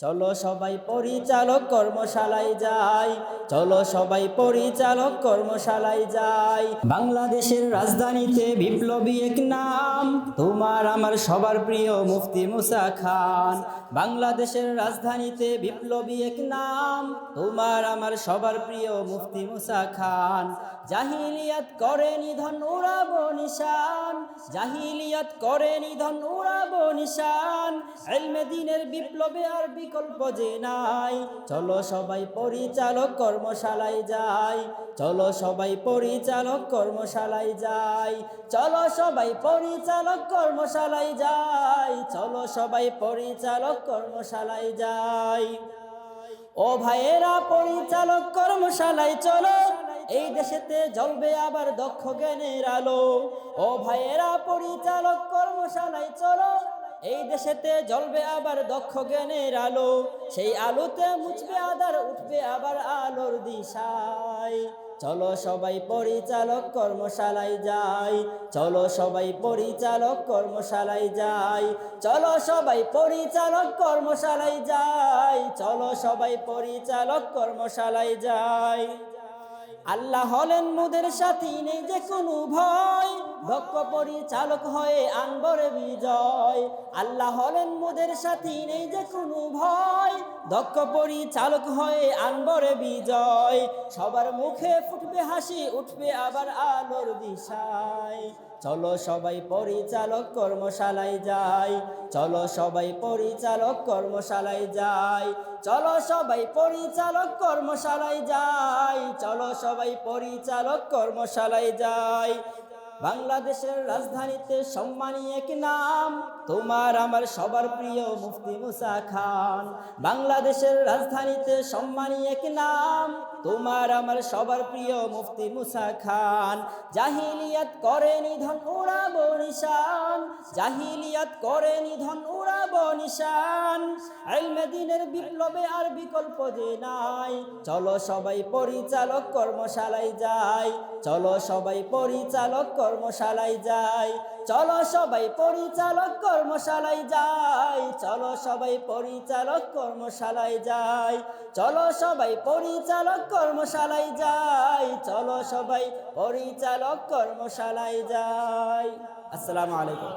চলো সবাই পরিচালক কর্মশালায় যাই, চলো সবাই পরিচালক কর্মশালায় যাই। বাংলাদেশের রাজধানীতে বিপ্লবী এক নাম, তোমার আমার সবার প্রিয় মুফতি মুসা খান। বাংলাদেশের রাজধানীতে বিপ্লবী এক নাম, তোমার আমার সবার প্রিয় মুফতি মুসা খান। জাহিলিয়াত করে নিধন উড়াবো নিশান, জাহিলিয়াত করে নিধন উড়াবো নিশান। ইলমে দ্বীনের বিপ্লবে আর বিকল্প যে নাই, চলো সবাই পরিচালক কর্মশালায় যাই, চলো সবাই পরিচালক কর্মশালায় যাই, চলো সবাই পরিচালক কর্মশালায় যাই, চলো সবাই পরিচালক কর্মশালায় যাই। ও ভাইয়েরা পরিচালক কর্মশালায় চলো, এই দেশেতে জ্বলবে আবার দক্ষ জ্ঞানের আলো। ও ভাইয়েরা পরিচালক কর্মশালায় চলো, এই দেশেতে জ্বলবে আবার দক্ষ জ্ঞানের আলো। সেই আলোতে মুছবে আধার, উঠবে আবার আলোর দিশায়। চলো সবাই পরিচালক কর্মশালায় যাই, চলো সবাই পরিচালক কর্মশালায় যাই, চলো সবাই পরিচালক কর্মশালায় যাই, চলো সবাই পরিচালক কর্মশালায় যাই। আল্লাহ হলেন মোদের সাথী, নেই যে কোনো ভয়, দক্ষ পরিচালক হয়ে আনবরে বিজয়। আল্লাহ হলেন মোদের সাথী, নেই যে কোনো ভয়, দক্ষ পরিচালক হয়ে আনবরে বিজয়। সবার মুখে ফুটবে হাসি, উঠবে আবার আলোর দিশায়। চলো সবাই পরিচালক কর্মশালায় যাই, চলো সবাই পরিচালক কর্মশালায় যাই, চলো সবাই পরিচালক কর্মশালায় যাই, চলো সবাই পরিচালক কর্মশালায় যাই। বাংলাদেশের রাজধানীতে সম্মানী এক নাম, তোমার আমার সবার প্রিয় মুফতি মুসা খান। বাংলাদেশের রাজধানীতে সম্মানী এক নাম, তোমার আমার সবার প্রিয় মুফতি মুসা খান। জাহিলিয়াত করে নিধন উড়াবো নিশান, জাহিলিয়াত করে নিধন উড়াবো নিশান। ইলমে দ্বীনের বিপ্লবে আর বিকল্প যে নাই, চলো সবাই পরিচালক কর্মশালায় যাই, চলো সবাই পরিচালক কর্মশালায় যাই, চলো সবাই পরিচালক কর্মশালায় যাই, চলো সবাই পরিচালক কর্মশালায় যাই, চলো সবাই পরিচালক কর্মশালায় যাই, চলো সবাই পরিচালক কর্মশালায় যাই। আসসালামু আলাইকুম।